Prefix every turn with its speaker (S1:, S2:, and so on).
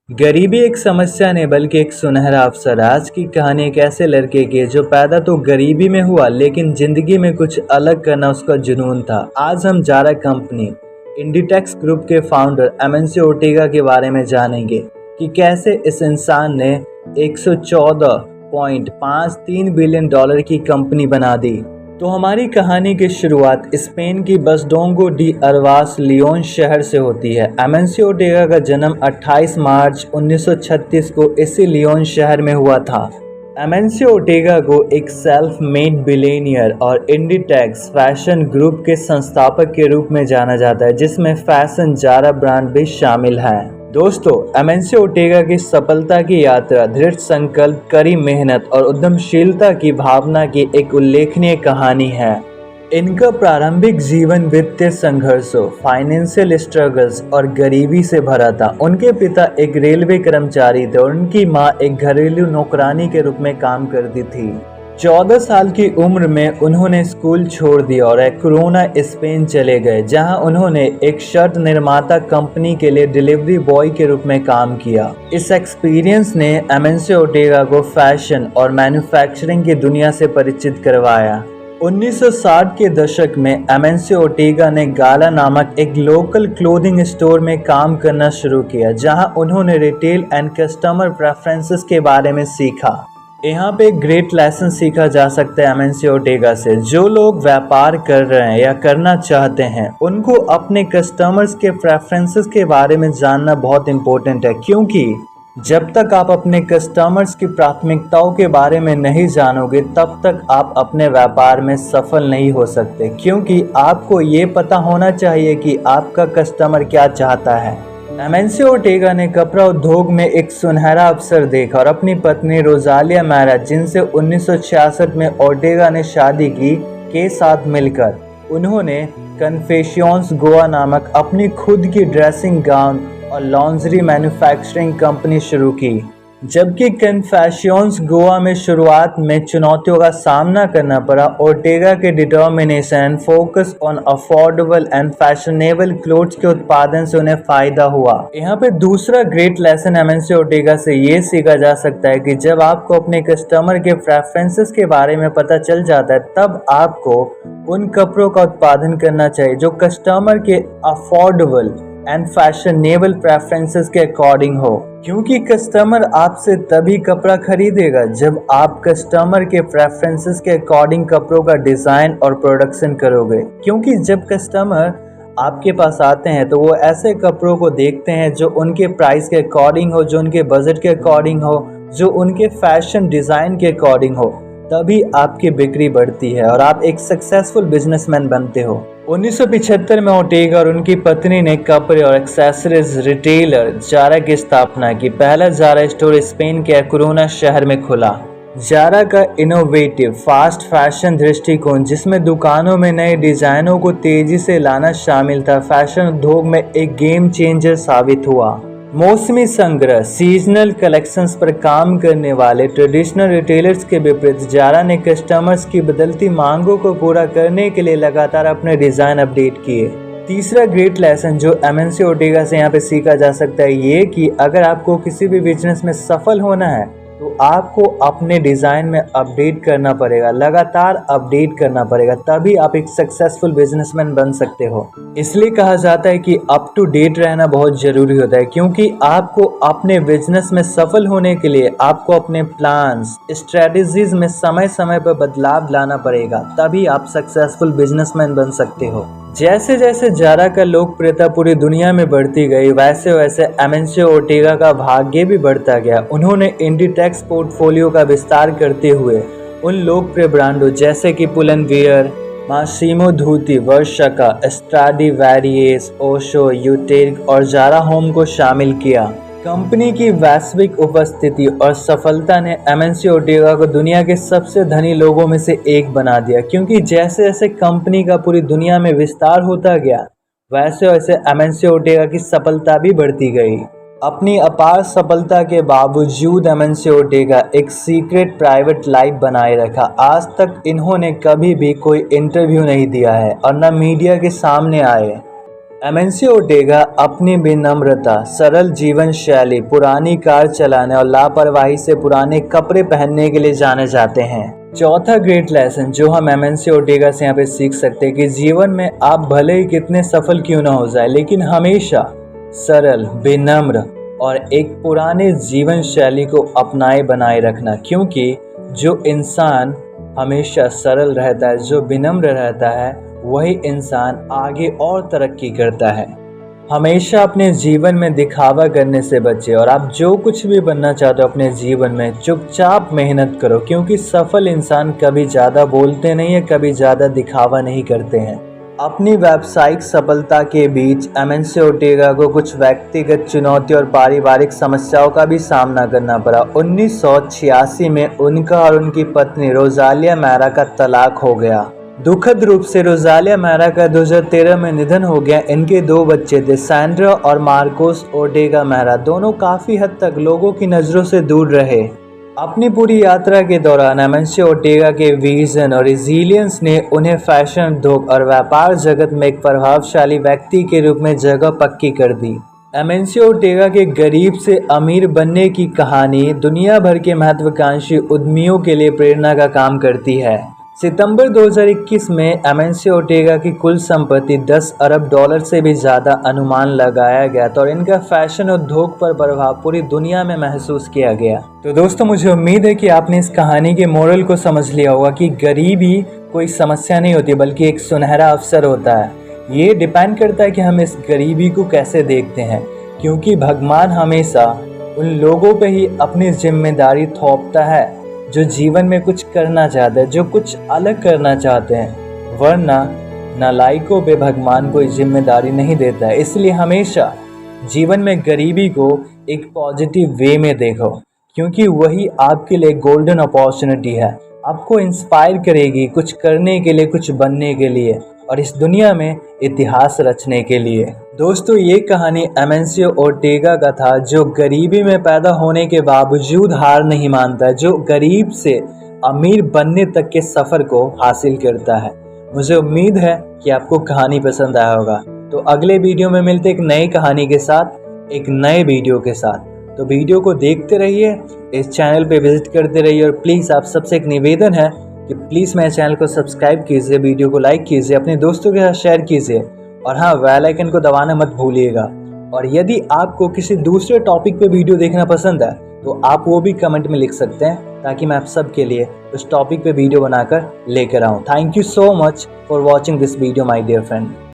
S1: गरीबी एक समस्या नहीं बल्कि एक सुनहरा अवसर। आज की कहानी एक ऐसे लड़के की है जो पैदा तो गरीबी में हुआ लेकिन जिंदगी में कुछ अलग करना उसका जुनून था। आज हम जारा कंपनी इंडिटेक्स ग्रुप के फाउंडर एमेंसी ओर्टेगा के बारे में जानेंगे कि कैसे इस इंसान ने 114.53 बिलियन डॉलर की कंपनी बना दी। तो हमारी कहानी की शुरुआत स्पेन की बसडोंगो डी अरवास लियोन शहर से होती है। एमेंसी ओर्टेगा का जन्म 28 मार्च 1936 को इसी लियोन शहर में हुआ था। एमेंसी ओर्टेगा को एक सेल्फ मेड बिलियनियर और इंडिटेक्स फैशन ग्रुप के संस्थापक के रूप में जाना जाता है, जिसमें फैशन जारा ब्रांड भी शामिल है। दोस्तों, एमेंसी ओर्टेगा की सफलता की यात्रा दृढ़ संकल्प, कड़ी मेहनत और उद्यमशीलता की भावना की एक उल्लेखनीय कहानी है। इनका प्रारंभिक जीवन वित्तीय संघर्षों, फाइनेंशियल स्ट्रगल्स और गरीबी से भरा था। उनके पिता एक रेलवे कर्मचारी थे और उनकी मां एक घरेलू नौकरानी के रूप में काम करती थी। 14 साल की उम्र में उन्होंने स्कूल छोड़ दिया और कोरोना स्पेन चले गए, जहां उन्होंने एक शर्ट निर्माता कंपनी के लिए डिलीवरी बॉय के रूप में काम किया। इस एक्सपीरियंस ने एमेंसी ओर्टेगा को फैशन और मैन्युफैक्चरिंग की दुनिया से परिचित करवाया। 1960 के दशक में एमेंसी ओर्टेगा ने गाला नामक एक लोकल क्लोथिंग स्टोर में काम करना शुरू किया, जहां उन्होंने रिटेल एंड कस्टमर प्रेफरेंसेस के बारे में सीखा। यहाँ पे एक ग्रेट लेसन सीखा जा सकता है एमेंसी ओर्टेगा से। जो लोग व्यापार कर रहे हैं या करना चाहते हैं, उनको अपने कस्टमर्स के प्रेफरेंसेस के बारे में जानना बहुत इम्पोर्टेंट है, क्योंकि जब तक आप अपने कस्टमर्स की प्राथमिकताओं के बारे में नहीं जानोगे तब तक आप अपने व्यापार में सफल नहीं हो सकते, क्योंकि आपको ये पता होना चाहिए कि आपका कस्टमर क्या चाहता है। एमेंसी ओर्टेगा ने कपड़ा उद्योग में एक सुनहरा अवसर देखा और अपनी पत्नी रोजालिया मैरा, जिनसे 1966 में ओर्टेगा ने शादी की, के साथ मिलकर उन्होंने कन्फेक्शंस गोवा नामक अपनी खुद की ड्रेसिंग गाउन और लॉन्जरी मैन्युफैक्चरिंग कंपनी शुरू की। जबकि कन्फेक्शंस गोवा में शुरुआत में चुनौतियों का सामना करना पड़ा, ओर्टेगा के determination and focus on affordable and fashionable clothes के उत्पादन से उन्हें फायदा हुआ। यहाँ पे दूसरा ग्रेट लेसन एमेंसी ओर्टेगा से ये सीखा जा सकता है कि जब आपको अपने कस्टमर के प्रेफरेंसेस के बारे में पता चल जाता है, तब आपको उन कपड़ों का उत्पादन करना चाहिए जो कस्टमर के अफोर्डेबल एंड फैशनेबल प्रेफरेंसेस के अकॉर्डिंग हो, क्योंकि कस्टमर आपसे तभी कपड़ा खरीदेगा जब आप कस्टमर के प्रेफरेंसेस के अकॉर्डिंग कपड़ों का डिज़ाइन और प्रोडक्शन करोगे। क्योंकि जब कस्टमर आपके पास आते हैं तो वो ऐसे कपड़ों को देखते हैं जो उनके प्राइस के अकॉर्डिंग हो, जो उनके बजट के अकॉर्डिंग हो, जो उनके फैशन डिज़ाइन के अकॉर्डिंग हो, तभी आपकी बिक्री बढ़ती है और आप एक सक्सेसफुल बिजनेसमैन बनते हो। 1975 में ओर्टेगा और उनकी पत्नी ने कपड़े और एक्सेसरीज रिटेलर जारा की स्थापना की। पहला जारा स्टोर स्पेन के कोरोना शहर में खुला। जारा का इनोवेटिव फास्ट फैशन दृष्टिकोण, जिसमें दुकानों में नए डिजाइनों को तेजी से लाना शामिल था, फैशन उद्योग में एक गेम चेंजर साबित हुआ। मौसमी संग्रह सीजनल कलेक्शंस पर काम करने वाले ट्रेडिशनल रिटेलर्स के विपरीत जारा ने कस्टमर्स की बदलती मांगों को पूरा करने के लिए लगातार अपने डिज़ाइन अपडेट किए। तीसरा ग्रेट लेसन जो एमेंसी ओर्टेगा से यहाँ पे सीखा जा सकता है ये कि अगर आपको किसी भी बिजनेस में सफल होना है तो आपको अपने डिज़ाइन में अपडेट करना पड़ेगा, लगातार अपडेट करना पड़ेगा, तभी आप एक सक्सेसफुल बिजनेसमैन बन सकते हो। इसलिए कहा जाता है कि अप टू डेट रहना बहुत ज़रूरी होता है, क्योंकि आपको अपने बिजनेस में सफल होने के लिए आपको अपने प्लान्स, स्ट्रेटजीज में समय समय पर बदलाव लाना पड़ेगा, तभी आप सक्सेसफुल बिजनेसमैन बन सकते हो। जैसे जैसे जारा का लोकप्रियता पूरी दुनिया में बढ़ती गई, वैसे वैसे एमेंसी ओर्टेगा का भाग्य भी बढ़ता गया। उन्होंने इंडिटेक्स पोर्टफोलियो का विस्तार करते हुए उन लोकप्रिय ब्रांडों जैसे कि पुल&बियर, मासिमो धूती, वर्षका, स्ट्राडिवैरियस, ओशो, यूटेक और जारा होम को शामिल किया। कंपनी की वैश्विक उपस्थिति और सफलता ने एमेंसी ओर्टेगा को दुनिया के सबसे धनी लोगों में से एक बना दिया, क्योंकि जैसे जैसे कंपनी का पूरी दुनिया में विस्तार होता गया, वैसे वैसे एमेंसी ओर्टेगा की सफलता भी बढ़ती गई। अपनी अपार सफलता के बावजूद एमेंसी ओर्टेगा एक सीक्रेट प्राइवेट लाइफ बनाए रखा। आज तक इन्होंने कभी भी कोई इंटरव्यू नहीं दिया है और न मीडिया के सामने आए। एमेंसियो ओर्टेगा अपनी विनम्रता, सरल जीवन शैली, पुरानी कार चलाने और लापरवाही से पुराने कपड़े पहनने के लिए जाने जाते हैं। चौथा ग्रेट लेसन जो हम एमेंसियो ओर्टेगा से यहाँ पे सीख सकते हैं कि जीवन में आप भले ही कितने सफल क्यों ना हो जाए, लेकिन हमेशा सरल, विनम्र और एक पुराने जीवन शैली को अपनाए बनाए रखना, क्योंकि जो इंसान हमेशा सरल रहता है, जो विनम्र रहता है, वही इंसान आगे और तरक्की करता है। हमेशा अपने जीवन में दिखावा करने से बचे और आप जो कुछ भी बनना चाहते हो अपने जीवन में चुपचाप मेहनत करो, क्योंकि सफल इंसान कभी ज़्यादा बोलते नहीं है, कभी ज़्यादा दिखावा नहीं करते हैं। अपनी व्यावसायिक सफलता के बीच एमेंसियो ओर्टेगा को कुछ व्यक्तिगत चुनौती और पारिवारिक समस्याओं का भी सामना करना पड़ा। 1986 में उनका और उनकी पत्नी रोजालिया मैरा का तलाक हो गया। दुखद रूप से रोजालिया मैरा का 2013 में निधन हो गया। इनके 2 बच्चे थे, सैंड्रा और मार्कोस ओर्टेगा मैरा। दोनों काफ़ी हद तक लोगों की नज़रों से दूर रहे। अपनी पूरी यात्रा के दौरान एमेंसियो ओर्टेगा के विजन और रेजिलियंस ने उन्हें फैशन उद्योग और व्यापार जगत में एक प्रभावशाली व्यक्ति के रूप में जगह पक्की कर दी। एमेंसियो ओर्टेगा के गरीब से अमीर बनने की कहानी दुनिया भर के महत्वाकांक्षी उद्यमियों के लिए प्रेरणा का काम करती है। सितंबर 2021 में एमेंसियो ओर्टेगा की कुल संपत्ति $10 अरब से भी ज़्यादा अनुमान लगाया गया था और इनका फैशन उद्योग पर प्रभाव पूरी दुनिया में महसूस किया गया। तो दोस्तों, मुझे उम्मीद है कि आपने इस कहानी के मोरल को समझ लिया होगा कि गरीबी कोई समस्या नहीं होती, बल्कि एक सुनहरा अवसर होता है। ये डिपेंड करता है कि हम इस गरीबी को कैसे देखते हैं, क्योंकि भगवान हमेशा उन लोगों पे ही अपनी जिम्मेदारी थोपता है जो जीवन में कुछ करना चाहते हैं, जो कुछ अलग करना चाहते हैं, वरना नालायकों पे भगवान कोई जिम्मेदारी नहीं देता है। इसलिए हमेशा जीवन में गरीबी को एक पॉजिटिव वे में देखो, क्योंकि वही आपके लिए गोल्डन अपॉर्चुनिटी है, आपको इंस्पायर करेगी कुछ करने के लिए, कुछ बनने के लिए और इस दुनिया में इतिहास रचने के लिए। दोस्तों, ये कहानी एमेंसियो ओर्टेगा का था, जो गरीबी में पैदा होने के बावजूद हार नहीं मानता, जो गरीब से अमीर बनने तक के सफ़र को हासिल करता है। मुझे उम्मीद है कि आपको कहानी पसंद आया होगा। तो अगले वीडियो में मिलते एक नई कहानी के साथ, एक नए वीडियो के साथ। तो वीडियो को देखते रहिए, इस चैनल पे विजिट करते रहिए और प्लीज़ आप सबसे एक निवेदन है कि प्लीज़ मेरे चैनल को सब्सक्राइब कीजिए, वीडियो को लाइक कीजिए, अपने दोस्तों के साथ शेयर कीजिए और हाँ, बेल आइकन को दबाना मत भूलिएगा। और यदि आपको किसी दूसरे टॉपिक पे वीडियो देखना पसंद है तो आप वो भी कमेंट में लिख सकते हैं, ताकि मैं आप सबके लिए उस टॉपिक पे वीडियो बनाकर लेकर आऊँ। Thank you so much for watching this video my dear friend.